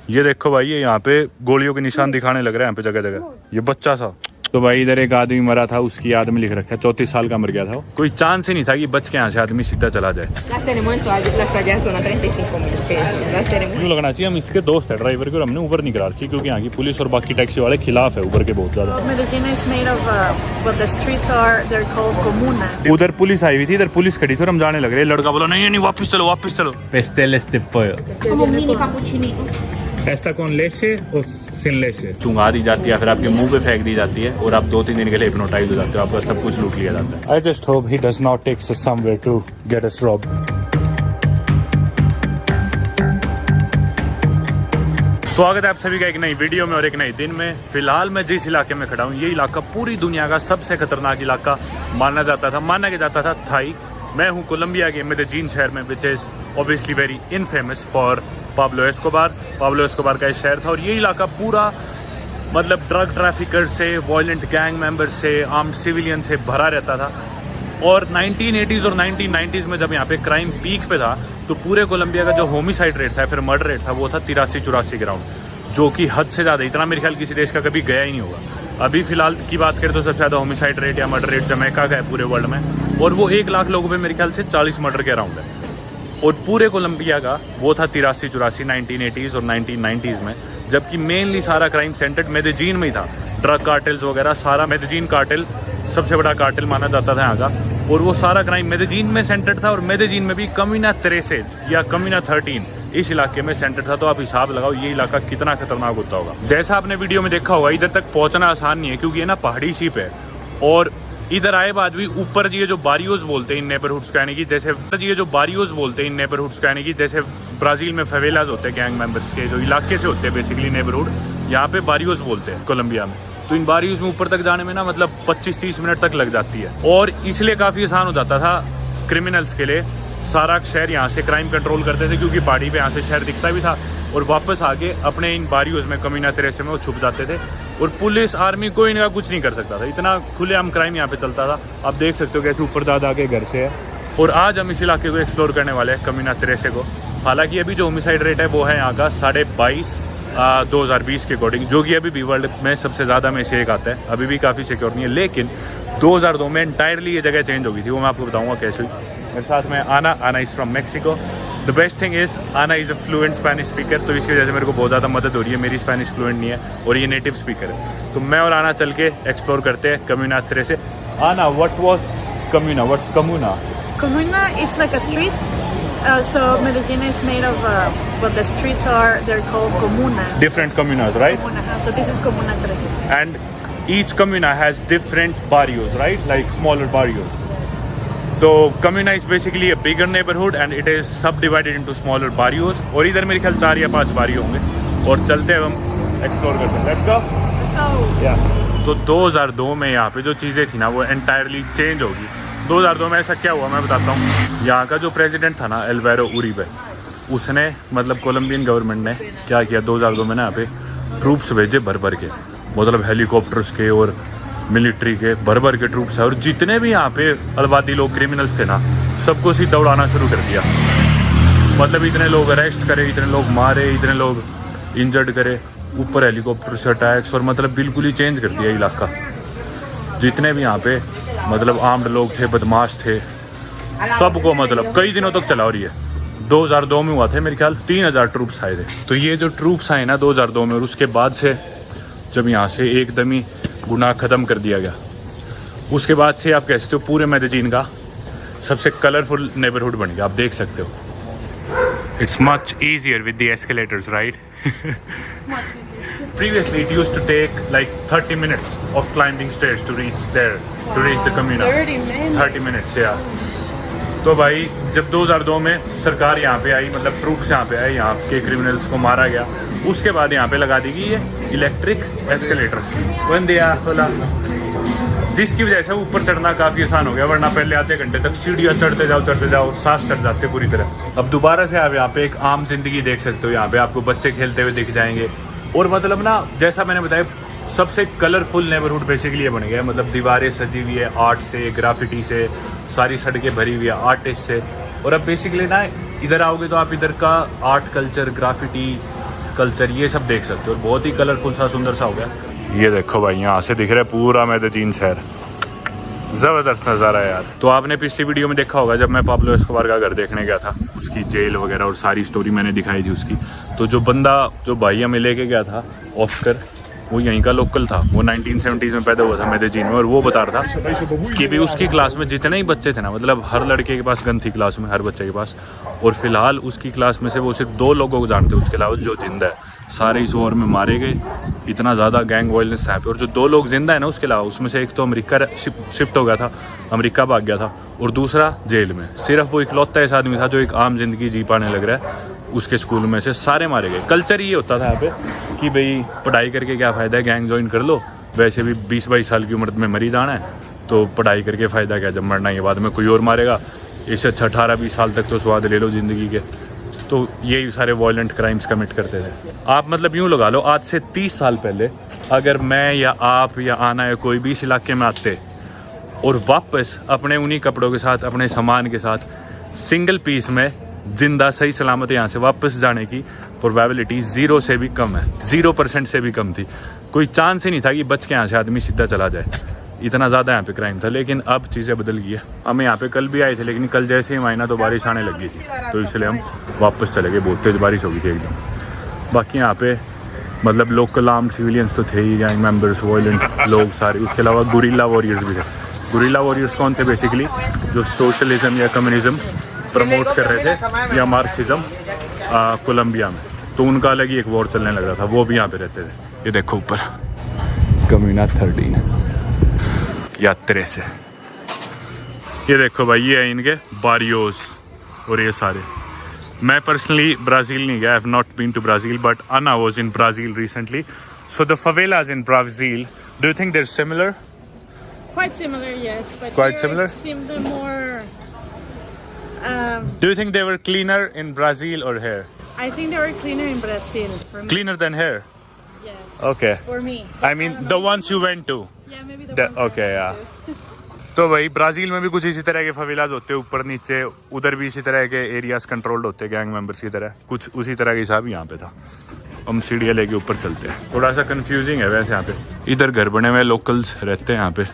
ये देखो भाई, ये यहाँ पे गोलियों के निशान दिखाने लग रहे हैं यहाँ पे जगह जगह। ये बच्चा सा, तो भाई इधर एक आदमी मरा था, उसकी याद में लिख रखा है 34 साल का मर गया था वो। कोई चांस ही नहीं था कि बच के यहाँ से आदमी सीधा चला जाए। क्यों लगना चाहिए हम इसके दोस्त है ड्राइवर के, और हमने ऊबर नहीं करा रखी क्योंकि यहाँ की पुलिस और बाकी टैक्सी वाले खिलाफ है ऊबर के बहुत ज्यादा। उधर पुलिस आई हुई थी, इधर पुलिस खड़ी थी और हम जाने लग रहे, लड़का बोला नहीं नहीं वापस चलो वापस चलो। पेस्ता कौन लेशे और सिनलेशे चुंगा दी जाती है, फिर आपके मुंह पे फेंक दी जाती है और आप 2-3 दिन के लिए हिप्नोटाइज हो जाते हो, आपका सब कुछ लूट लिया जाता है। I just hope he does not take us somewhere to get us robbed. स्वागत है आप सभी का एक नई वीडियो में और एक नए दिन में। फिलहाल मैं जिस इलाके में खड़ा हूँ, ये इलाका पूरी दुनिया का सबसे खतरनाक इलाका माना जाता था थाई। मैं हूँ कोलंबिया के मेदेजीन शहर में, which is obviously very infamous for Pablo Escobar का शहर था। और ये इलाका पूरा मतलब ड्रग ट्रैफिकर से, वायलेंट गैंग मेंबर से, आर्म्ड सिविलियन से भरा रहता था। और 1980s और 1990s में जब यहाँ पे क्राइम पीक पे था, तो पूरे कोलंबिया का जो होमिसाइड रेट था, फिर मर्डर रेट था, वो था 83-84 ग्राउंड, जो कि हद से ज़्यादा, इतना मेरे ख्याल किसी देश का कभी गया ही नहीं होगा। अभी फिलहाल की बात करें तो सबसे ज़्यादा होमिसाइड रेट या मर्डर रेट जमैका का है पूरे वर्ल्ड में, और वो 1 लाख लोगों पे मेरे ख्याल से 40 मर्डर के अराउंड है। और पूरे कोलंबिया का वो था 83-84 1980s और 1990s में, जबकि मेनली सारा क्राइम सेंटर्ड मेदेजीन में ही था। ड्रग कार्टेल्स वगैरह सारा, मेदेजीन कार्टेल सबसे बड़ा कार्टेल माना जाता था यहाँ का, और वो सारा क्राइम मेदेजीन में सेंटर्ड था। और मेदेजीन में भी कमीना 13 या कमीना 13 इस इलाके में सेंटर था। तो आप हिसाब लगाओ ये इलाका कितना खतरनाक होता होगा। जैसा आपने वीडियो में देखा होगा, इधर तक पहुंचना आसान नहीं है क्योंकि ये ना पहाड़ी सीप है, और इधर आए बाद भी ऊपर ये जो बारियोज बोलते हैं इन नेबरहुड्स का, यानी कि जैसे ब्राजील में फेवेलाज होते हैं गैंग मेंबर्स के, जो इलाके से होते हैं बेसिकली नेबरहुड, यहाँ पे बारियोज बोलते हैं कोलंबिया में। तो इन बारियोज में ऊपर तक जाने में ना मतलब 25-30 मिनट तक लग जाती है, और इसलिए काफ़ी आसान हो जाता था क्रिमिनल्स के लिए। सारा शहर यहाँ से क्राइम कंट्रोल करते थे क्योंकि पहाड़ी पे यहाँ से शहर दिखता भी था, और वापस आके अपने इन बारियोज में कमीना 13 में वो छुप जाते थे, और पुलिस आर्मी कोई इनका कुछ नहीं कर सकता था। इतना खुलेआम क्राइम यहाँ पे चलता था। आप देख सकते हो कैसे ऊपर दादा के घर से है। और आज हम इस इलाके को एक्सप्लोर करने वाले हैं, कमीना 13 को। हालांकि अभी जो होमिसाइड रेट है वो है यहाँ का 22.5 2020 के अकॉर्डिंग, जो कि अभी भी वर्ल्ड में सबसे ज़्यादा में से एक आता है। अभी भी काफ़ी सिक्योर नहीं है, लेकिन 2002 में इंटायरली ये जगह चेंज हो गई थी। वो मैं आपको बताऊँगा कैसे हुई। मेरे साथ में Ana is from Mexico. The best thing is Ana is a fluent Spanish speaker, तो इसकी वजह से मेरे को बहुत ज़्यादा मदद हो रही है। मेरी स्पेनिश फ्लुएंट नहीं है और ये नेटिव स्पीकर है, तो मैं और आना चल के एक्सप्लोर करते हैं comuna 13। Ana, what was comuna? What's comuna? Comuna, it's like a street. So Medellin is made of what the streets are. They're called comunas. Different communas, right? Comuna. So this is Comuna 13. And each communa has different barrios, right? Like smaller barrios. तो comuna is basically a bigger neighbourhood and it is subdivided into smaller barrios, और इधर मेरे ख्याल 4 या 5 बारियो होंगे। और चलते हैं हम एक्सप्लोर करते हैं। Let's go. या तो 2002 में यहाँ पे जो चीज़ें थी ना वो एंटायरली चेंज होगी। 2002 में ऐसा क्या हुआ मैं बताता हूँ। यहाँ का जो प्रेसिडेंट था ना एल्वारो उरिबे, उसने मतलब कोलंबियन गवर्नमेंट ने क्या किया 2002 में ना यहाँ पे ट्रूप्स भेजे भर के, मतलब हेलीकॉप्टर्स के और मिलिट्री के भर के ट्रूप्स है। और जितने भी यहाँ पे अलवादी लोग क्रिमिनल्स थे ना, सबको सीधा उड़ाना शुरू कर दिया। मतलब इतने लोग अरेस्ट करे, इतने लोग मारे, इतने लोग इंजर्ड करे, ऊपर हेलीकॉप्टर से अटैक्स, और मतलब बिल्कुल ही चेंज कर दिया इलाका। जितने भी यहाँ पे मतलब आर्म्ड लोग थे, बदमाश थे, सबको मतलब कई दिनों तक चला रही है। 2002 में हुआ था मेरे ख्याल 3000 ट्रूप्स आए थे। तो ये जो ट्रूप्स आए ना 2002 में, और उसके बाद से जब यहाँ से एकदम ही गुनाह ख़त्म कर दिया गया, उसके बाद से आप कह सकते हो पूरे मेदेजीन का सबसे कलरफुल नेबरहुड बन गया। आप देख सकते हो। It's much easier with the escalators, right? Previously it used to take like 30 minutes of climbing stairs to reach there, to reach the communa. 30 minutes, yeah. तो भाई जब 2002 में सरकार यहाँ पे आई, मतलब ट्रूप्स यहाँ पे आए, यहाँ के क्रिमिनल्स को मारा गया, उसके बाद यहाँ पे लगा दी गई ये इलेक्ट्रिक एस्केलेटर्स, जिसकी वजह से ऊपर चढ़ना काफ़ी आसान हो गया। वरना पहले आधे घंटे तक सीढ़ियाँ चढ़ते जाओ, सांस चढ़ जाते पूरी तरह। अब दोबारा से आप यहाँ पे एक आम जिंदगी देख सकते हो। यहाँ पे आपको बच्चे खेलते हुए दिख जाएंगे, और मतलब ना जैसा मैंने बताया सबसे कलरफुल नेबरहुड बेसिकली ये बन गया। मतलब दीवारें सजी हुई है आर्ट से, ग्राफिटी से, सारी सड़कें भरी हुई है आर्टिस्ट से। और अब बेसिकली ना इधर आओगे तो आप इधर का आर्ट कल्चर, ग्राफिटी, कल्चर, ये सब देख सकते हो। और बहुत ही कलरफुल सा सुंदर सा हो गया। ये देखो भाई, यहाँ से दिख रहा है पूरा मेदेजीन शहर, ज़बरदस्त नज़ारा है यार। तो आपने पिछली वीडियो में देखा होगा जब मैं पाब्लो एस्कोबार का घर देखने गया था, उसकी जेल वगैरह और सारी स्टोरी मैंने दिखाई थी उसकी। तो जो बंदा, जो भाई हमें लेके गया था ऑस्कर, वो यहीं का लोकल था। वो 1970s में पैदा हुआ था मेदेजीन में। और वो बता रहा था कि भी उसकी क्लास में जितने ही बच्चे थे ना, मतलब हर लड़के के पास गन थी क्लास में, हर बच्चे के पास। और फिलहाल उसकी क्लास में से वो सिर्फ 2 लोगों को जानते, उसके अलावा जो जिंदा है सारे इस वॉर में मारे गए। इतना ज़्यादा गैंग वायलेंस है पे। और जो 2 लोग जिंदा है ना उसके अलावा, उसमें से एक तो अमेरिका शिफ्ट हो गया था, अमेरिका भाग गया था, और दूसरा जेल में। सिर्फ वो इकलौता ऐसा आदमी था जो एक आम जिंदगी जी पाने लग रहा है। उसके स्कूल में से सारे मारे गए। कल्चर ये होता था यहाँ पे कि भाई पढ़ाई करके क्या फ़ायदा है, गैंग ज्वाइन कर लो, वैसे भी 20-22 साल की उम्र में मरी जाना है, तो पढ़ाई करके फ़ायदा क्या, जब मरना है बाद में कोई और मारेगा। इससे अच्छा 18-20 साल तक तो स्वाद ले लो ज़िंदगी के। तो यही सारे वायलेंट क्राइम्स कमिट करते थे। आप मतलब यूँ लगा लो, आज से 30 साल पहले अगर मैं या आप या आना या कोई भी इस इलाके में आते और वापस अपने उन्हीं कपड़ों के साथ, अपने सामान के साथ, सिंगल पीस में जिंदा सही सलामत यहाँ से वापस जाने की प्रोबेबिलिटी 0 से भी कम है, 0% से भी कम थी। कोई चांस ही नहीं था कि बच के यहाँ से आदमी सीधा चला जाए। इतना ज़्यादा यहाँ पे क्राइम था। लेकिन अब चीज़ें बदल गई है। हम यहाँ पे कल भी आए थे, लेकिन कल जैसे ही आए ना तो बारिश आने लगी थी, तो इसलिए हम वापस चले गए। बहुत तेज़ बारिश हो गई थी एकदम। बाकी यहाँ पे मतलब लोकल आर्म्ड सिविलियंस तो थे ही, गैंग मेंबर्स, वायलेंट लोग सारे। उसके अलावा गुरिल्ला वॉरियर्स भी थे। गुरिल्ला वॉरियर्स कौन थे? बेसिकली जो सोशलिज्म या कम्युनिज्म प्रमोट कर रहे थे, या मार्क्सिज्म कोलंबिया में। तो उनका अलग ही एक वॉर चलने लग रहा था, वो भी यहाँ पे रहते थे। ये देखो ऊपर कम्यूना 13 या 13। ये देखो भाई, ये है इनके बारियोस। और ये सारे, मैं पर्सनली ब्राज़ील नहीं गया, I have not been to Brazil, but Ana was in Brazil recently. So the favelas in Brazil, do you think they're similar? Quite similar, yes. But Quite here similar? it seemed more. Do you think they were cleaner in Brazil or here? I think they were cleaner in Brazil. For me. Cleaner than here? Yes. Okay. For me. I mean, don't the know. ones you went to. Yeah, maybe the ones Okay, I yeah. went to. तो भाई Brazil में भी कुछ इसी तरह के फवेलाज होते हैं, ऊपर नीचे। उधर भी इसी तरह के एरियाज कंट्रोल्ड होते हैं गैंग मेंबर्स की तरह। कुछ उसी तरह का हिसाब यहाँ पे था। हम सीढ़ियाँ लेके ऊपर चलते हैं। थोड़ा सा कंफ्यूजिंग है वैसे यहाँ पे। इधर घर बने हुए लोकल्स रहते हैं यहाँ पे।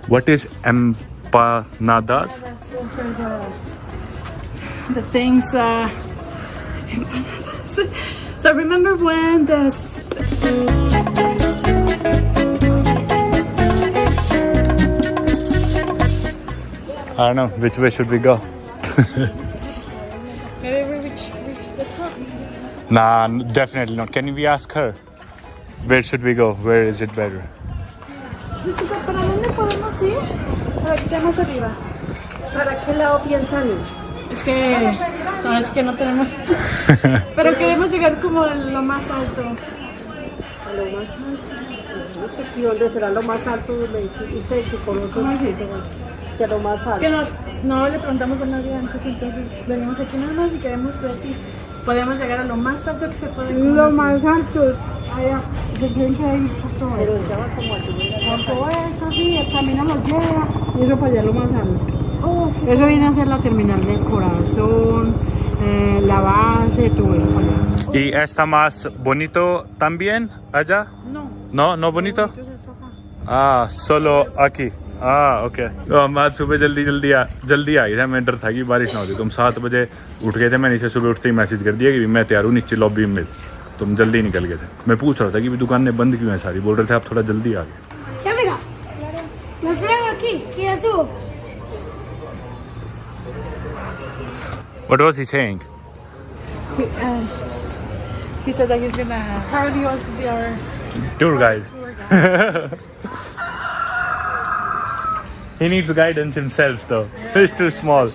What is empanadas? Those are the things. So remember when this? I don't know, which way should we go? Maybe we reach the top. Nah, definitely not. Can we ask her? Where should we go? Where is it better? Disculpa, ¿para dónde podemos ir? Para que sea más arriba. ¿Para qué lado piensan ir? Es que no tenemos. Pero queremos llegar como a lo más alto. A lo más alto. No sé aquí dónde será lo más alto. Me dice usted que conoce. ¿Cómo así? Es que lo más Es alto. que no le preguntamos a nadie antes, entonces venimos aquí nada más y queremos ver si podemos llegar a lo más alto que se puede. Lo más alto es allá, se tienen que ir por todo. Pero ya va como a Por todo esto, sí, el camino nos lleva y eso para allá es lo más alto. Eso viene a ser la terminal del corazón, la base, todo eso para allá. ¿Y está más bonito también allá? No. No, no bonito. Entonces esto acá. Ah, solo aquí. Okay. तो हम आज सुबह जल्दी आ गए थे। हमें डर था कि बारिश ना होती। तुम 7 बजे उठ गए थे। मैंने इसे सुबह उठते ही मैसेज कर दिया कि मैं तैयार हूँ, नीचे लॉबी में। तुम जल्दी निकल गए थे। मैं पूछ रहा था कि दुकानें बंद क्यों हैं सारी। बोल रहे थे आप थोड़ा जल्दी आ गए। ¿Sí, amiga? Me traigo aquí, ¿qué es eso? What was he saying? He said that he's gonna. Apparently, he wants to be our Tour guide. tour guide. He needs guidance himself though. He's too small.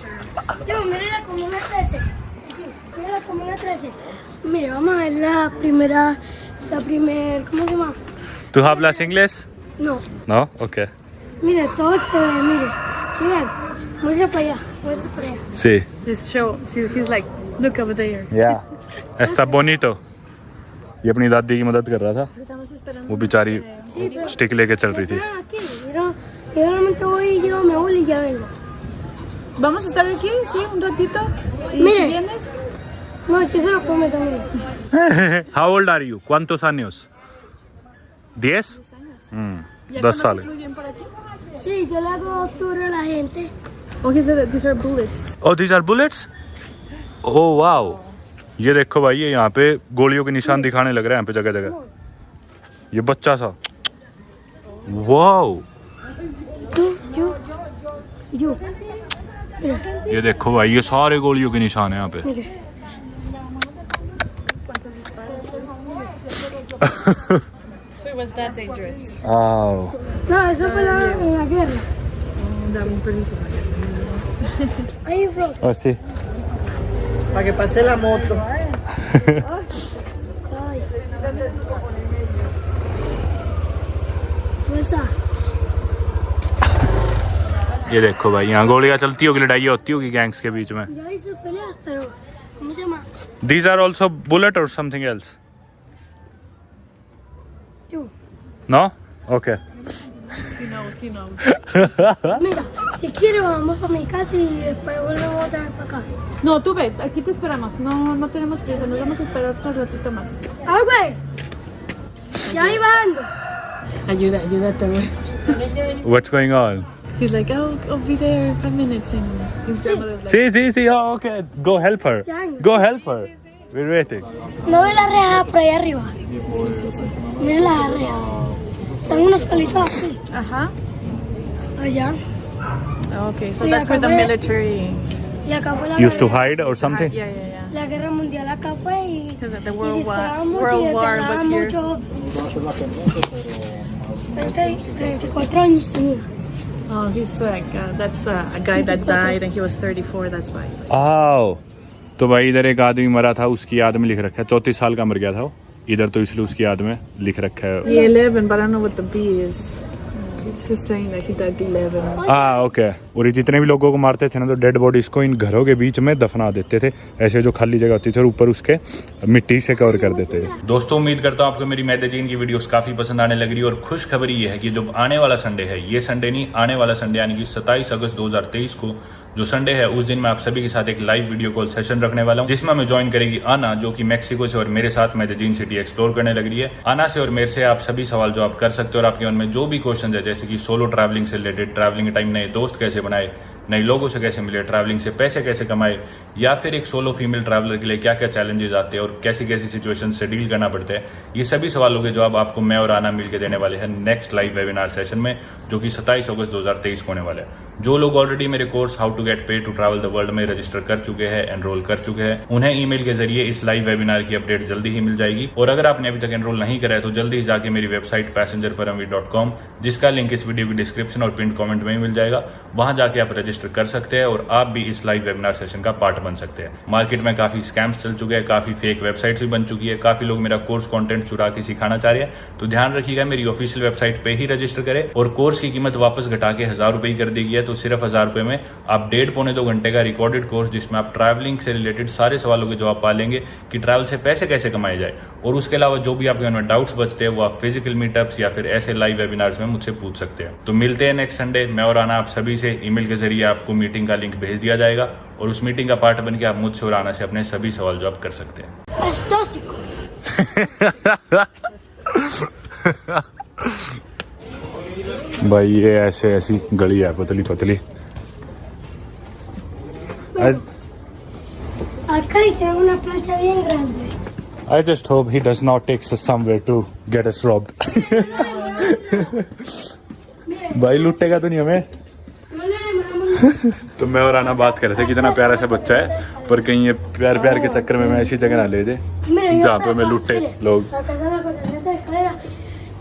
Yo, mire la comuna 13. Aquí, mire la comuna 13. Mire, vamos a ver la primera, ¿cómo se llama? ¿Tú hablas inglés? No. No? Okay. Mire, todo se ve, mire. Sigan, muestra para allá, muestra para allá. Sí. He's like, look over there. Yeah. Está bonito. ये अपनी दादी की मदद कर रहा था। Estamos esperando. वो बेचारी Sí, pero स्टिक लेके चल रही थी। esperan aquí. Yo normalmente voy y yo me voy y ya vengo. Vamos a estar aquí, sí, un ratito. Y Mire. si vienes, No, que se lo come también. How old are you? ¿Cuántos años? 10? ¿ya 10 conoces साल muy bien por aquí? Sí, yo le hago tour a la gente. Okay, so these are bullets. Oh, these are bullets? Oh, wow. ये देखो भाई, ये यहाँ पे गोलियों के निशान दिखाने लग रहे हैं यहाँ पे जगह जगह। ये बच्चा सा। वाओ। You. ये देखो भाई, ये सारे गोलियों के निशान हैं यहाँ पे। Mire. So it was that dangerous. Wow. No, eso fue en la guerra. Dame un permiso. Ahí, bro. Oh, sí. Para que pase la moto. Ay. Fuerza. ये देखो भाई, यहाँ गोलियाँ चलती होगी, लड़ाई होती होगी गैंग्स के बीच में। Ya hice peleas, pero ¿cómo se llama? These are also bullet or something else? You. No? Okay. He knows. Mira, si quieres vamos para mi casa y después volvemos otra vez para acá. No, tú ve, aquí te esperamos. No tenemos prisa, nos vamos a esperar otro ratito más. ¡Ah, güey! Ya ahí bajando. Ayúdate, güey. What's going on? He's like, I'll be there in 5 minutes. And his grandmother's like, Sí, sí, sí. Oh, okay. Go help her. Go help her. We're waiting. No ve la reja por ahí arriba. Mira las rejas. Son unos palitos así. ajá. Allá. Okay, so Sí, that's where the acá fue- military Y acá fue la Used to guerra. hide or something? Yeah. La guerra mundial acá fue y... Because the y World disparaban mucho War y was enterraban here. mucho. 34 años tenía. Oh, he's like, that's a guy that died and he was 34, that's why. आओ तो भाई इधर एक आदमी मरा था, उसकी याद में लिख रखा है। 34 साल का मर गया था वो इधर, तो इसलिए उसकी याद में लिख रखा है। 11, but I don't know what the B is. It's just saying that he died 11. Okay. और ये जितने भी लोगों को मारते थे ना, तो डेड बॉडीज को इन घरों के बीच में दफना देते थे, ऐसे जो खाली जगह होती थी, और ऊपर उसके मिट्टी से कवर कर देते थे। दोस्तों, उम्मीद करता हूँ आपको मेरी मैगजीन की वीडियोस काफी पसंद आने लग रही है। और खुश खबरी ये है कि जो आने वाला संडे है, ये संडे नहीं, आने वाला संडे यानी कि 27 अगस्त 2023 को जो संडे है, उस दिन मैं आप सभी के साथ एक लाइव वीडियो कॉल सेशन रखने वाला हूं, जिसमें हमें ज्वाइन करेगी आना, जो कि मैक्सिको से और मेरे साथ मैगजीन सिटी एक्सप्लोर करने लग रही है। आना से और मेरे से आप सभी सवाल जवाब कर सकते हो, और आपके मन में जो भी क्वेश्चन है, जैसे कि सोलो ट्रैवलिंग से रिलेटेड, ट्रैवलिंग टाइम नए दोस्त कैसे बनाए, नए लोगों से कैसे मिले, ट्रैवलिंग से पैसे कैसे कमाए, या फिर एक सोलो फीमेल ट्रैवलर के लिए क्या क्या चैलेंजेस आते हैं और कैसी कैसी सिचुएशन से डील करना पड़ता है, ये सभी सवालों के जवाब आपको मैं और आना मिलकर देने वाले हैं नेक्स्ट लाइव वेबिनार सेशन में, जो कि 27 अगस्त 2023 को होने वाला है। जो लोग ऑलरेडी मेरे course how to get paid to travel the world में रजिस्टर कर चुके हैं, एनरोल कर चुके हैं, उन्हें ईमेल के जरिए इस लाइव वेबिनार की अपडेट जल्दी ही मिल जाएगी। और अगर आपने अभी तक एनरोल नहीं करा है, तो जल्दी ही जाके मेरी वेबसाइट passengerparamveer.com, जिसका लिंक इस वीडियो की डिस्क्रिप्शन और पिन कमेंट में ही मिल जाएगा, वहां जाके आप रजिस्टर कर सकते हैं और आप भी इस लाइव वेबिनार सेशन का पार्ट बन सकते हैं। मार्केट में काफी स्कैम्स चल चुके हैं, काफी फेक वेबसाइट्स भी बन चुकी है, काफी लोग मेरा कोर्स कंटेंट चुरा के सिखाना चाह रहे हैं, तो ध्यान रखिएगा, मेरी ऑफिशियल वेबसाइट पे ही रजिस्टर करें। और कोर्स की कीमत वापस घटा के 1000 रुपए कर दी गई है, तो सिर्फ 1000 रुपए में आप 1.5-2 घंटे का रिकॉर्डेड कोर्स, जिसमें आप ट्रैवलिंग से रिलेटेड सारे सवालों के जवाब पा लेंगे कि ट्रैवल से पैसे कैसे कमाए जाए। और उसके अलावा जो भी आपके मन में डाउट्स बचते हैं, वो आप फिजिकल मीटअप्स या फिर ऐसे लाइव वेबिनार्स में मुझसे पूछ सकते हैं। तो मिलते हैं नेक्स्ट संडे। मैं और आना आप सभी से ईमेल के जरिए आपको मीटिंग का लिंक भेज दिया जाएगा, और उस मीटिंग का पार्ट बन के आप मुझसे और आना से अपने सभी सवाल जवाब कर सकते हैं। Es tóxico. भाई ये ऐसे ऐसी गली है, पतली पतली। Acá hicieron una plancha bien grande. I just hope he does not take us somewhere to get us robbed. भाई लुटेगा तो नहीं हमें। तो मैं और आना बात कर रहे थे कितना प्यारा सा बच्चा है, पर कहीं ये प्यार प्यार के चक्कर में मैं ऐसी जगह ना ले जाए जहाँ पे मैं लुटे लोग। La casa de la cocineta de escalera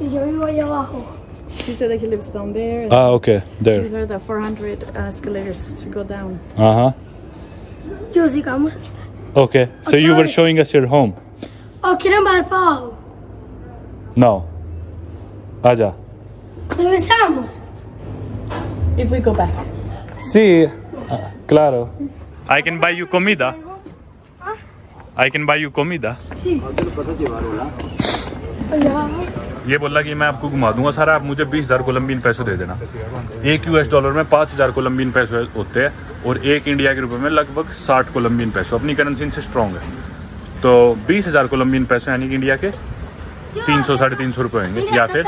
y yo vivo allá abajo. He said that he lives down there. Okay, there. These are the 400 escalators to go down. Yo sigamos. Okay, so you were showing us your home. ¿O quieren bajar para abajo? No. आजा। Regresamos. If we go back. Sí, claro. I can buy you comida. I can buy you comida. Sí. Allá abajo. ये बोला कि मैं आपको घुमा दूंगा सारा, आप मुझे 20,000 कोलंबियन पैसों दे देना। एक $1 में 5,000 कोलंबियन पैसों होते हैं और एक इंडिया के रुपए में लगभग 60 कोलंबियन पैसों, अपनी करेंसी इनसे स्ट्रॉन्ग है। तो 20,000 कोलंबियन पैसों यानी कि इंडिया के 300 साढ़े 300 रुपये होंगे या फिर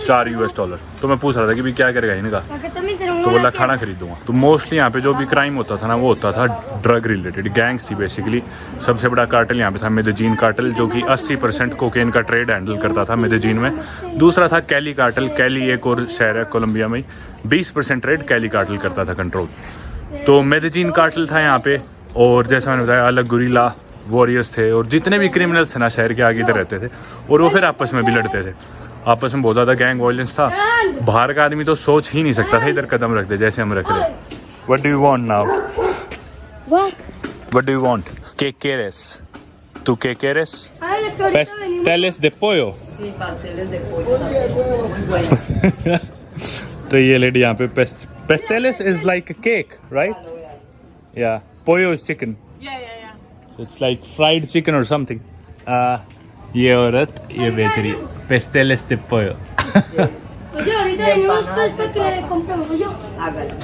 $4। तो मैं पूछ रहा था कि भी क्या करेगा इनका, तो बोला खाना खरीद दूंगा। तो मोस्टली यहाँ पे जो भी क्राइम होता था ना वो होता था ड्रग रिलेटेड, गैंग्स थी बेसिकली। सबसे बड़ा कार्टेल यहाँ पे था मेदेजीन कार्टेल, जो कि 80% कोकेन का ट्रेड हैंडल करता था मेदेजीन में। दूसरा था कैली कार्टेल, कैली एक और शहर है कोलंबिया में, 20% ट्रेड कैली कार्टेल करता था कंट्रोल। तो मेदेजीन कार्टेल था यहाँ पे, और जैसा मैंने बताया अलग गुरिल्ला वॉरियर्स थे और जितने भी क्रिमिनल्स थे ना शहर के आगे इधर रहते थे, और वो फिर आपस में भी लड़ते थे। आपस में बहुत ज़्यादा गैंग वायलेंस था। बाहर का आदमी तो सोच ही नहीं सकता था इधर कदम रख दे जैसे हम रख रहे। What do you want now? What do you want? ¿Qué quieres? ¿Tú qué quieres? Pasteles de pollo. Sí, pasteles de pollo también. तो ये लेडी यहाँ पे pasteles is like a cake, right? Yeah. Pollo is chicken. So it's like fried chicken or something. ये औरत ये बेच रही है pasteles de pollo. Oye, ahorita venimos pues para que le compremos yo. Hágalo.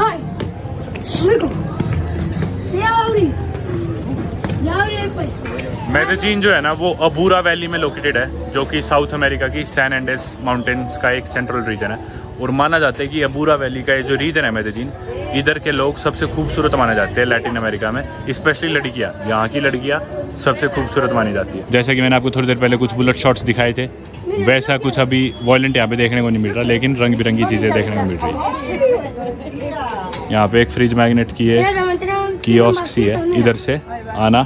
Ay, amigo. Ya abrí. Ya abrí el pues. मेदेजीन जो है ना वो अबूरा वैली में लोकेटेड है, जो कि साउथ अमेरिका की सैन एंडेस माउंटेन्स का एक सेंट्रल रीजन है। और माना जाता है कि अबूरा वैली का ये जो रीजन है मेदेजीन, इधर के लोग सबसे खूबसूरत माने जाते हैं लैटिन अमेरिका में, स्पेशली लड़कियाँ। यहाँ की लड़कियाँ सबसे खूबसूरत मानी जाती है। जैसे कि मैंने आपको थोड़ी देर पहले कुछ बुलेट शॉट्स दिखाए थे, वैसा कुछ अभी वॉयलेंट यहाँ पे देखने को नहीं मिल रहा, लेकिन रंग बिरंगी चीज़ें देखने को मिल रही है। यहाँ पे एक फ्रिज मैग्नेट की है कियोस्क सी है, इधर से आना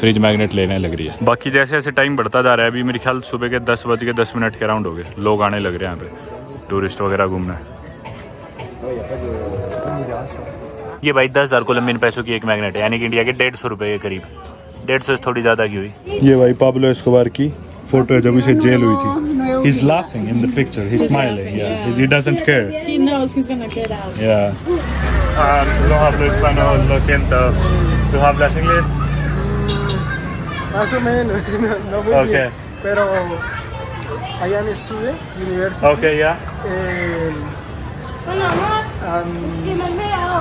फ्रिज मैग्नेट लेने लग रही है। बाकी जैसे जैसे टाइम बढ़ता जा रहा है, अभी मेरे ख्याल सुबह के 10:10 के अराउंड हो गए, लोग आने लग रहे हैं यहाँ पे, टूरिस्ट वगैरह घूमना। ये भाई 10,000 कोलंबियन पैसों की एक मैग्नेट है, यानी कि इंडिया के 150 रुपये के करीब, 150 से थोड़ी ज़्यादा की हुई। ये भाई पाब्लो एस्कोबार की फोटो है जब इसे जेल हुई थी। He's laughing in the picture, he's smiling, yeah, he doesn't care. He knows he's gonna get out. Yeah. No hablo español, lo siento. ¿Tú hablas inglés? Más o menos, no muy Okay. bien. Pero allá en Student University. Okay, yeah. Bueno, amor. Primer grado.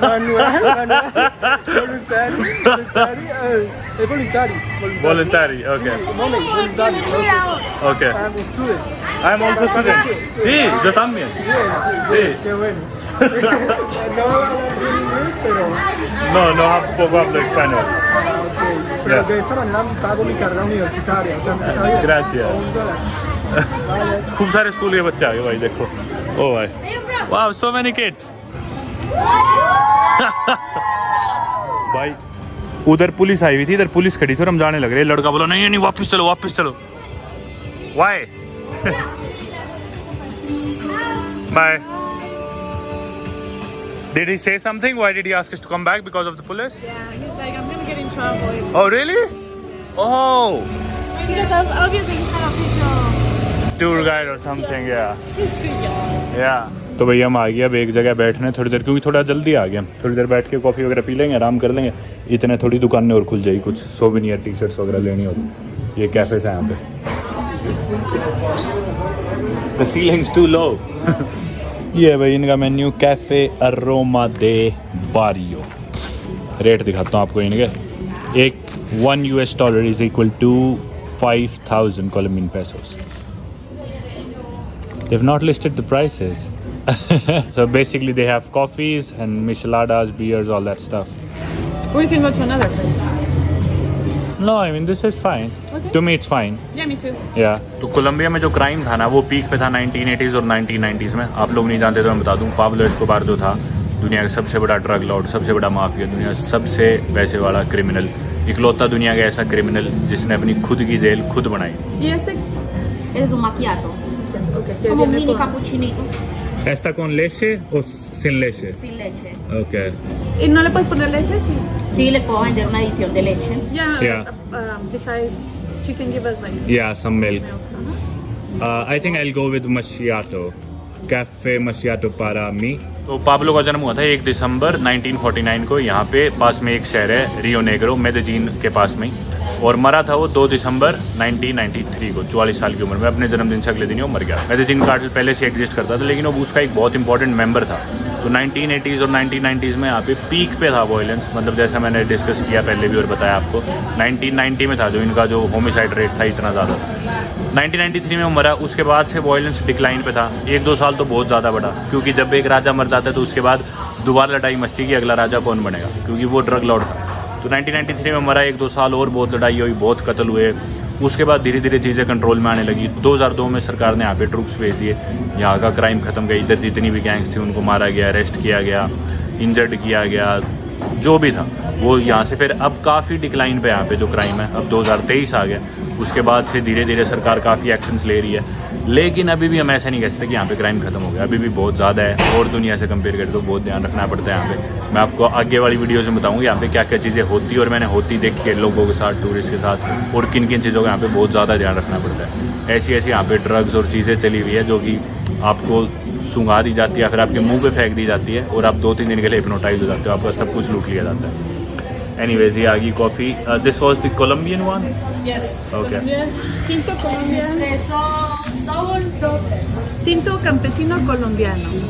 Manuel, voluntari, Voluntary, okay. Voluntari. Okay. I'm a student. I'm also student. Sí, yo también. Bien, Sí. qué bueno. No hablo bien inglés, pero No poco hablo español. pero de esa manera pago mi carrera universitaria. O sea, está bien. Gracias. $1. खूब सारे school के बच्चे आ गए भाई, देखो। ओ भाई, वाह, so many kids. भाई उधर पुलिस आई हुई थी, इधर पुलिस खड़ी थी और हम जाने लग रहे। लड़का बोला नहीं नहीं वापस चलो। Why? Bye. Did he say something? Why did he ask us to come back? Because of the police? Yeah, he's like, I'm gonna get in trouble. Oh really? Oh, Because obviously he's not official. tour guide or something, yeah. He's too young. Yeah. तो भैया हम आ गए अब एक जगह बैठने थोड़ी देर, क्योंकि थोड़ा जल्दी आ गए हम। थोड़ी देर बैठ के कॉफ़ी वगैरह पी लेंगे, आराम कर लेंगे। इतने थोड़ी दुकानें और खुल जाएगी, कुछ सोवेनियर टी-शर्ट्स वगैरह लेनी होगी। ये कैफेस है यहाँ पे। The ceiling's too low. ये भाई इनका menu, cafe Aroma de Barrio. Rate दिखाता हूँ आपको इनके। एक $1 is equal to 5,000 Colombian pesos. They've not listed the prices. So basically they have coffees and micheladas, beers, all that stuff. We can go to another place. No, I mean this is fine. Okay. To me it's fine. Yeah, me too. Yeah. तो Colombia में जो crime था ना वो peak पे था 1980s और 1990s में। आप लोग नहीं जानते तो मैं बता दूं, पाब्लो एस्कोबार जो था दुनिया का सबसे बड़ा ड्रग लॉर्ड, सबसे बड़ा माफिया, दुनिया का सबसे पैसे वाला क्रिमिनल, इकलौता दुनिया का ऐसा क्रिमिनल जिसने अपनी खुद की जेल खुद बनाई। ¿Y este? Es un macchiato. Okay, Como un viene mini con- cappuccinito. ¿Esta con leche o sin leche? Sin leche. Okay. ¿Y no le puedes poner leche? Sí. Sí, les puedo vender una edición de leche. Yeah. Besides, she can give us like Yeah, some milk. milk. I think I'll go with macchiato. Cafe macchiato पारा मी। तो Pablo का जन्म हुआ था 1 दिसंबर 1949 को यहाँ पे पास में एक शहर है रियो नेग्रो, मेदेजिन के पास में ही, और मरा था वो 2 दिसंबर 1993 को 44 साल की उम्र में। अपने जन्मदिन से अगले दिन वो मर गया। मेदेजिन कार्टेल पहले से एग्जिस्ट करता था, लेकिन अब उसका एक बहुत इंपॉर्टेंट मेंबर था। तो 1980s और 1990s में यहाँ पे पीक पे था वायलेंस, मतलब जैसा मैंने डिस्कस किया पहले भी और बताया आपको, 1990 में था जो इनका जो होमिसाइड रेट था इतना ज़्यादा। 1993 में वो मरा, उसके बाद से वायलेंस डिक्लाइन पे था। 1-2 साल तो बहुत ज़्यादा बढ़ा, क्योंकि जब एक राजा मर जाता है तो उसके बाद दोबारा लड़ाई मचती कि अगला राजा कौन बनेगा, क्योंकि वो ड्रग लॉर्ड था। तो 1993 में मरा, 1-2 साल और बहुत लड़ाई हुई, बहुत कत्ल हुए। उसके बाद धीरे धीरे चीज़ें कंट्रोल में आने लगी। 2002 में सरकार ने यहाँ पे ट्रूप्स भेज दिए, यहाँ का क्राइम खत्म गया। इधर जितनी भी गैंग्स थी उनको मारा गया, अरेस्ट किया गया, इंजर्ड किया गया, जो भी था वो यहाँ से। फिर अब काफ़ी डिक्लाइन पे यहाँ पे जो क्राइम है, अब 2023 आ गया। उसके बाद से धीरे धीरे सरकार काफ़ी एक्शंस ले रही है, लेकिन अभी भी हम ऐसे नहीं कह सकते कि यहाँ पे क्राइम खत्म हो गया। अभी भी बहुत ज़्यादा है, और दुनिया से कंपेयर करें तो बहुत ध्यान रखना पड़ता है यहाँ पे। मैं आपको आगे वाली वीडियोज़ में बताऊँगी यहाँ पे क्या क्या चीज़ें होती है, और मैंने होती देखी है लोगों के साथ, टूरिस्ट के साथ, और किन किन चीज़ों का यहाँ पे बहुत ज़्यादा ध्यान रखना पड़ता है। ऐसी ऐसी यहाँ पे ड्रग्स और चीज़ें चली हुई है जो कि आपको सूंघा दी जाती है, फिर आपके मुँह पर फेंक दी जाती है, और आप 2-3 दिन के लिए हिप्नोटाइज हो जाते हो, आपका सब कुछ लूट लिया जाता है। Anyways, ये आ गई coffee. This was the Columbian one? Yes. Okay. Tinto colombiano. Tinto campesino colombiano.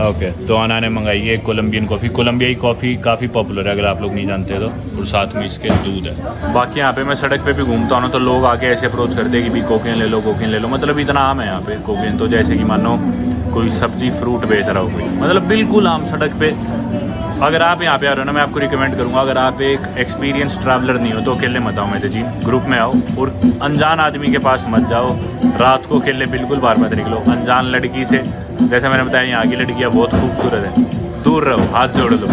Okay, तो आना ने मंगाई है कोलंबियन कॉफ़ी। कोलंबियाई कॉफ़ी काफ़ी पॉपुलर है अगर आप लोग नहीं जानते तो, और साथ में इसके दूध है। बाकी यहाँ पे मैं सड़क पे भी घूमता हूँ ना, तो लोग आके ऐसे अप्रोच करते हैं कि भी कोकेन ले लो, कोकेन ले लो। मतलब इतना आम है यहाँ पे कोकेन, तो जैसे कि मानो कोई सब्जी फ्रूट बेच रहा हो कोई, मतलब बिल्कुल आम सड़क पे। अगर आप यहाँ पे आ रहे हो ना, मैं आपको रिकमेंड करूँगा, अगर आप एक एक्सपीरियंस ट्रैवलर नहीं हो तो अकेले मत आओ मेदेजिन, ग्रुप में आओ, और अनजान आदमी के पास मत जाओ। रात को अकेले बिल्कुल बाहर मत निकलो। अनजान लड़की से, जैसे मैंने बताया यहाँ की लड़कियाँ बहुत खूबसूरत है, दूर रहो, हाथ जोड़ लो,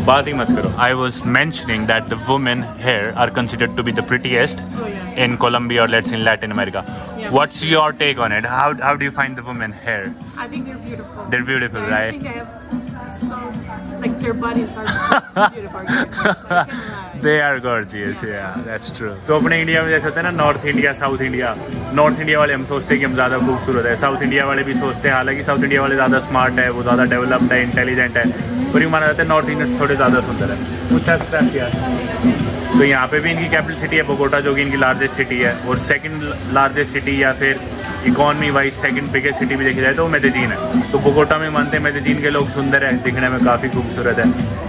बात ही मत करो। I was mentioning that the women here are considered to be the prettiest in Colombia, or let's say in Latin America. Yeah. What's your take on it? How do you find the women hair? I think they're beautiful. They're beautiful, yeah, right? I think I have so, like their bodies are so beautiful. They are gorgeous, yeah, that's true. तो अपने India में जैसे होता है ना, north India, south India. North India वाले हम सोचते हैं कि हम ज़्यादा खूबसूरत है, साउथ इंडिया वाले भी सोचते हैं, हालांकि साउथ इंडिया वाले ज़्यादा स्मार्ट है, वो ज़्यादा डेवलप्ड है, इंटेलिजेंट है, और ये माना जाता है नॉर्थ इंडियंस थोड़े ज़्यादा सुंदर है। पूछा सकता है क्या? तो यहाँ पे भी इनकी कैपिटल सिटी है बोगोटा, जो कि इनकी लार्जेस्ट सिटी है, और सेकंड लार्जेस्ट सिटी या फिर economy wise second biggest city भी देखी जाए तो वो मेदेजिन है। तो बोगोटा में मानते हैं मेदेजिन के लोग सुंदर है, दिखने में काफ़ी खूबसूरत है,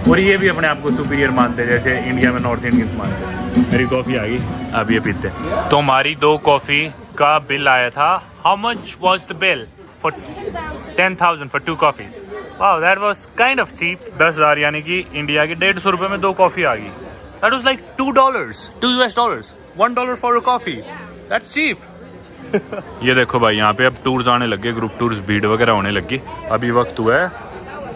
और ये भी अपने आप को सुपीरियर मानते हैं, जैसे इंडिया में नॉर्थ इंडियंस मानते हैं। मेरी कॉफ़ी आ गई, अब ये पीते हैं। तो हमारी 2 कॉफ़ी का बिल आया था। How much was the bill? For 10,000 for 2 coffees. वाह, that was kind of cheap. 10,000 यानी कि इंडिया के 150 रुपये में 2 कॉफ़ी आ गई। That was like $2, $2 US, $1 for a coffee. That's cheap. ये देखो भाई, यहाँ पे अब टूर्स आने लगे, ग्रुप टूर्स, भीड़ वगैरह होने लगी। अभी वक्त हुआ है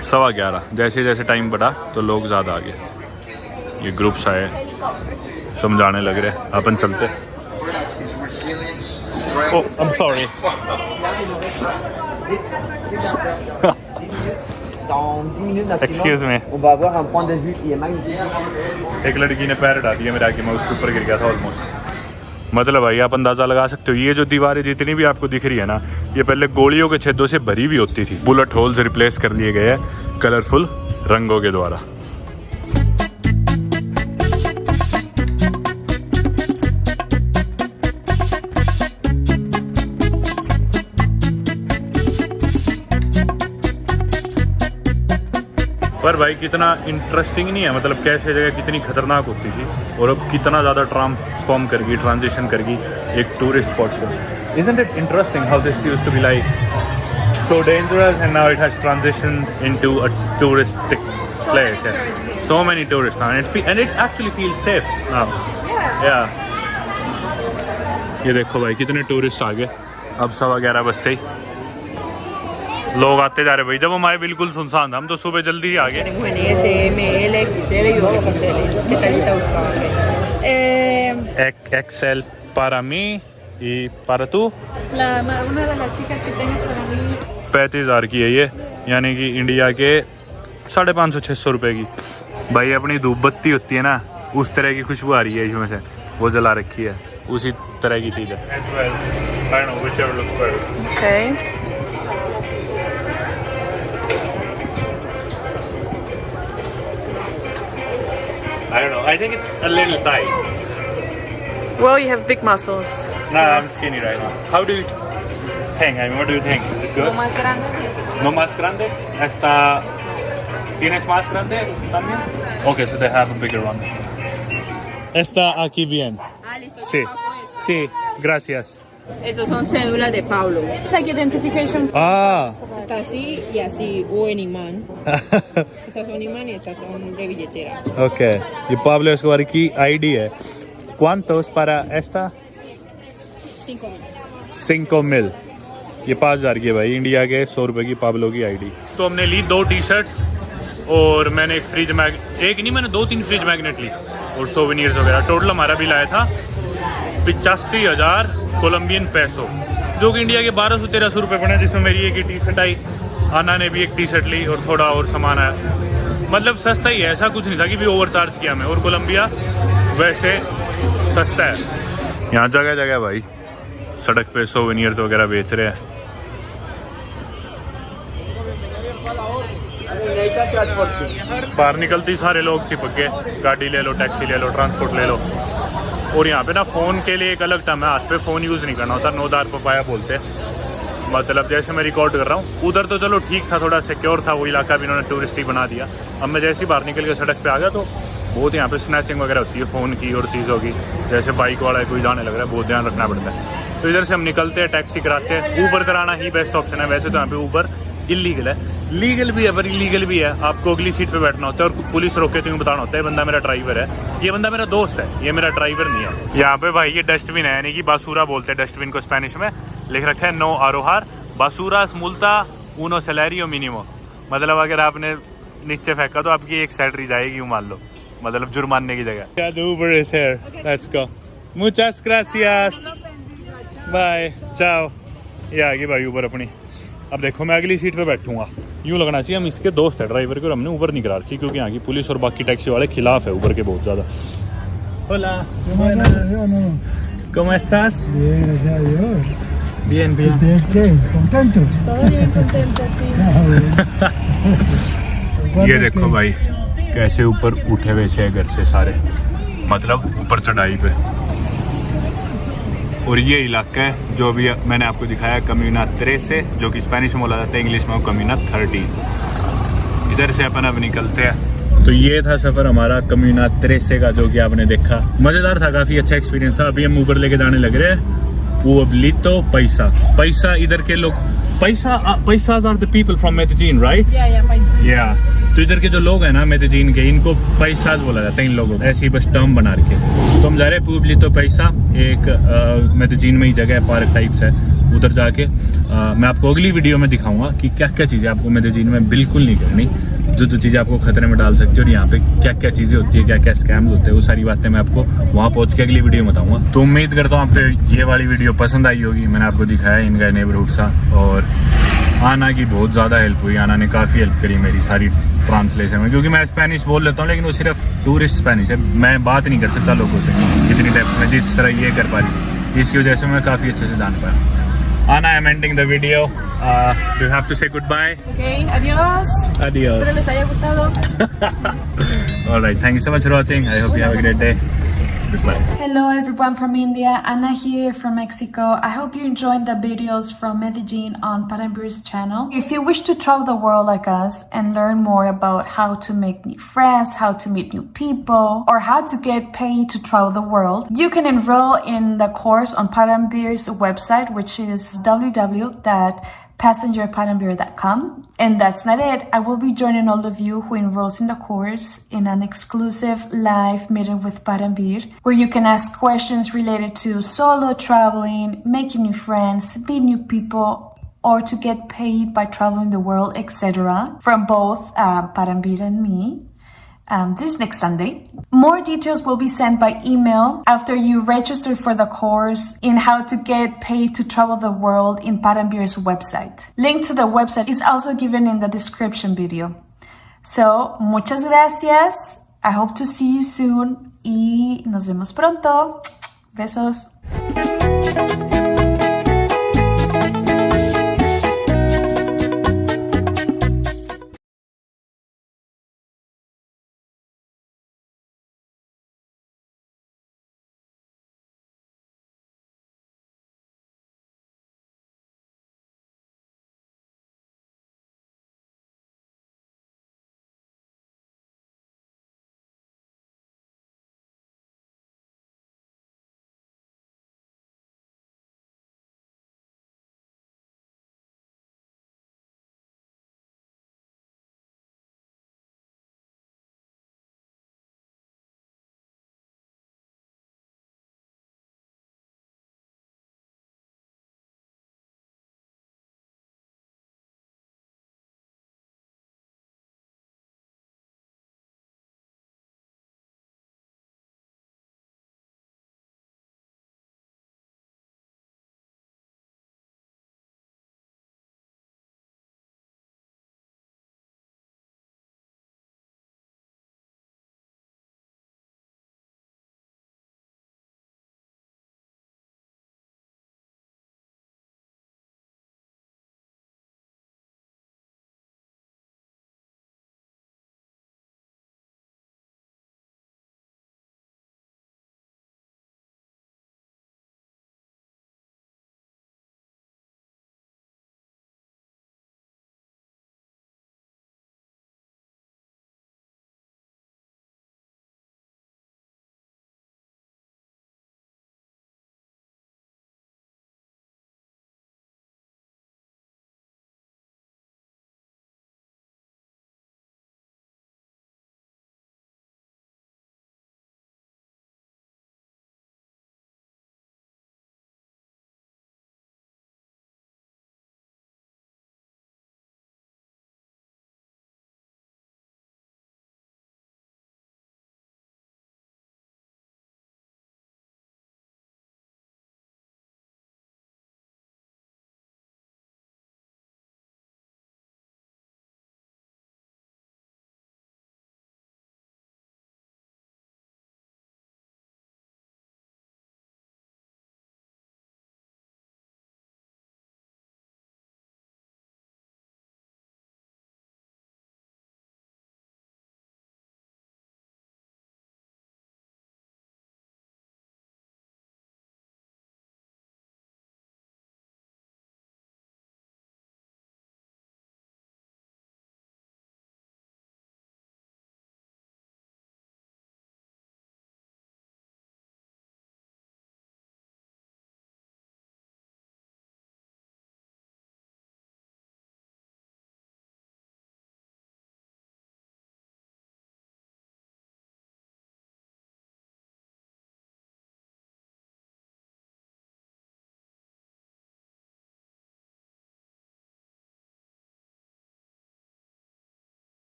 11:15। जैसे जैसे टाइम बढ़ा तो लोग ज़्यादा आ गए, ये ग्रुप्स आए, समझाने लग रहे। अपन चलते। Oh, I'm sorry. Dans 10 minutes maximum, Excuse me. on va avoir un point de vue qui est magnifique. एक लड़की ने पैर हटा दिया मेरे आगे, मैं उसके ऊपर गिर गया था ऑलमोस्ट। मतलब भाई आप अंदाज़ा लगा सकते हो, ये जो दीवारें जितनी भी आपको दिख रही है ना, ये पहले गोलियों के छेदों से भरी हुई होती थी। बुलेट होल्स रिप्लेस कर लिए गए हैं कलरफुल रंगों के द्वारा। पर भाई कितना इंटरेस्टिंग नहीं है, मतलब कैसे जगह कितनी खतरनाक होती थी और अब कितना ज़्यादा ट्रांसफॉर्म कर गई, ट्रांजिशन कर गई एक टूरिस्ट स्पॉट को। Isn't it interesting how this used to be like so dangerous and now it has transitioned into a touristic place? So many tourists now, and it actually feels safe now. Yeah. ये देखो भाई कितने tourist आ गए। अब 11:15 बजते ही लोग आते जा रहे भाई। जब हमारे बिल्कुल सुनसान था, हम तो सुबह जल्दी ही आ गए। XL para mí y para tú? Una de las chicas que tengas para mí. 35,000 की है ये, यानी कि इंडिया के 550-600 रुपए की। भाई अपनी धूप बत्ती होती है ना, उस तरह की खुशबू आ रही है इसमें से, वो जला रखी है, उसी तरह की चीज़ है। Okay. I think it's a little tight. Well, you have big muscles. No, I'm skinny right now. How do you think? I mean, what do you think? Is it good? No más grande? ¿Tienes más grande también? Okay, so they have a bigger one. Está aquí bien. Sí. Sí, gracias. Esos son cédulas de Pablo. Like identification. Ah. Está así y así, o en imán. Esas son imán y esas son de billetera. Okay. ये Pablo Escobar की ID है. ¿Cuántos para esta? 5,000. 5,000. ये 5,000 की है भाई, India के 100 रुपए की पाब्लो की आईडी। तो हमने ली 2 टी शर्ट्स और मैंने एक फ्रिज एक नहीं, मैंने 2-3 फ्रिज मैग्नेट ली और सोवेनियर्स वगैरह। टोटल हमारा बिल आया था 85,000 कोलंबियन पैसो, जो कि इंडिया के 1200-1300 रुपये पड़े, जिसमें मेरी एक ही टी शर्ट आई, आना ने भी एक टी शर्ट ली और थोड़ा और सामान आया। मतलब सस्ता ही है, ऐसा कुछ नहीं था कि भी ओवर चार्ज किया हमें। और कोलंबिया वैसे सस्ता है, यहाँ जगह जगह भाई सड़क पे सोवेनियर्स वगैरह बेच रहे हैं। बाहर निकलती सारे लोग चिपक गए, गाड़ी ले लो, टैक्सी ले लो, ट्रांसपोर्ट ले लो। और यहाँ पे ना फ़ोन के लिए एक अलग टर्म है, हाथ पे फ़ोन यूज़ नहीं करना होता, नोदार पपाया बोलते हैं। मतलब जैसे मैं रिकॉर्ड कर रहा हूँ, उधर तो चलो ठीक था, थोड़ा सिक्योर था वो इलाका, भी इन्होंने टूरिस्ट ही बना दिया। अब मैं जैसे ही बाहर निकल के सड़क पे आ गया तो बहुत यहाँ पे स्नैचिंग वगैरह होती है फ़ोन की और चीज़ों की। जैसे बाइक वाला कोई जाने लग रहा है, बहुत ध्यान रखना पड़ता है। तो इधर से हम निकलते हैं, टैक्सी कराते हैं। ऊबर कराना ही बेस्ट ऑप्शन है। वैसे तो यहाँ पे ऊबर इलीगल है, लीगल भी है पर इलीगल भी है। आपको अगली सीट पे बैठना होता है और पुलिस रोके तो बताना होता है बंदा मेरा ड्राइवर है, ये बंदा मेरा दोस्त है, ये मेरा ड्राइवर नहीं है। यहाँ पे भाई ये डस्टबिन है, यानी कि बासूरा बोलते हैं डस्टबिन को स्पेनिश में। लिख रखा है नो आरोहार बासूरास मुल्ता उनो सैलरियो मिनिमो। मतलब अगर आपने नीचे फेंका तो आपकी एक सैलरी जाएगी, मान लो, मतलब जुर्माने की जगह। Yeah, the Uber is here. Let's go. Muchas gracias. Bye. Ciao. ये आ गई भाई ऊबर अपनी। अब देखो मैं अगली सीट पे बैठूंगा। यूँ लगना चाहिए हम इसके दोस्त है ड्राइवर के, और हमने ऊबर नहीं करा रखी क्योंकि यहाँ की पुलिस और बाकी टैक्सी वाले खिलाफ है ऊबर के बहुत ज़्यादा। Hola. ¿Cómo estás? Bien, gracias a Dios. Bien, bien. ¿Ustedes qué? ¿Contentos? Todo bien contento, sí. ये देखो भाई कैसे ऊपर उठे हुए से घर से सारे, मतलब ऊपर चढ़ाई पे। और ये इलाका है जो अभी मैंने आपको दिखाया, कम्यूना 13, जो कि स्पेनिश में बोला जाता है, इंग्लिश में कम्यूना 13। इधर से अपन अब निकलते हैं। तो ये था सफ़र हमारा कम्यूना 13 का, जो कि आपने देखा, मज़ेदार था, काफ़ी अच्छा एक्सपीरियंस था। अभी हम ऊबर लेके जाने लग रहे हैं। Pueblito Paisa। पैसा इधर के लोग, paisas are the people from Medellin, right? या तो इधर के जो लोग हैं ना मेदेजीन के, इनको पैसाज बोला जाता है इन लोगों को, ऐसी बस टर्म बना रखे। तो हम जा रहे हैं पुएब्लितो पैसा, एक मेदेजीन में ही जगह है, पार्क टाइप्स है। उधर जाके मैं आपको अगली वीडियो में दिखाऊंगा कि क्या क्या चीज़ें आपको मेदेजीन में बिल्कुल नहीं करनी, जो चीज़ें आपको खतरे में डाल सकती है, और यहाँ पे क्या क्या चीज़ें होती है, क्या क्या स्कैम्स होते हैं, वो सारी बातें मैं आपको वहाँ पहुँच के अगली वीडियो में बताऊँगा। तो उम्मीद करता हूँ आपको ये वाली वीडियो पसंद आई होगी। मैंने आपको दिखाया इनका नेबरहुड सा, और आना की बहुत ज़्यादा हेल्प हुई। आना ने काफ़ी हेल्प करी मेरी सारी ट्रांसलेशन में, क्योंकि मैं स्पेनिश बोल लेता हूँ लेकिन वो सिर्फ टूरिस्ट स्पेनिश है, मैं बात नहीं कर सकता लोगों से इतनी डेप्थ में जिस तरह ये कर पा रही। इसकी वजह से मैं काफ़ी अच्छे से जान पाया। Anna, I'm ending the video. Do you have to say goodbye? Okay, adiós. Adios. Espero les haya gustado. Alright, thank you so much for watching. I hope you have a great day. Goodbye. Hello everyone from India, Anna here from Mexico. I hope you enjoyed the videos from Medellin on Parambir's channel. If you wish to travel the world like us and learn more about how to make new friends, how to meet new people, or how to get paid to travel the world, you can enroll in the course on Parambir's website, which is www.passengerparambir.com. And that's not it. I will be joining all of you who enrolls in the course in an exclusive live meeting with Parambir, where you can ask questions related to solo traveling, making new friends, meet new people, or to get paid by traveling the world, etc. from both Parambir and me. This is next Sunday. More details will be sent by email after you register for the course in how to get paid to travel the world in Parambir's website. Link to the website is also given in the description video. So, muchas gracias. I hope to see you soon y nos vemos pronto. Besos.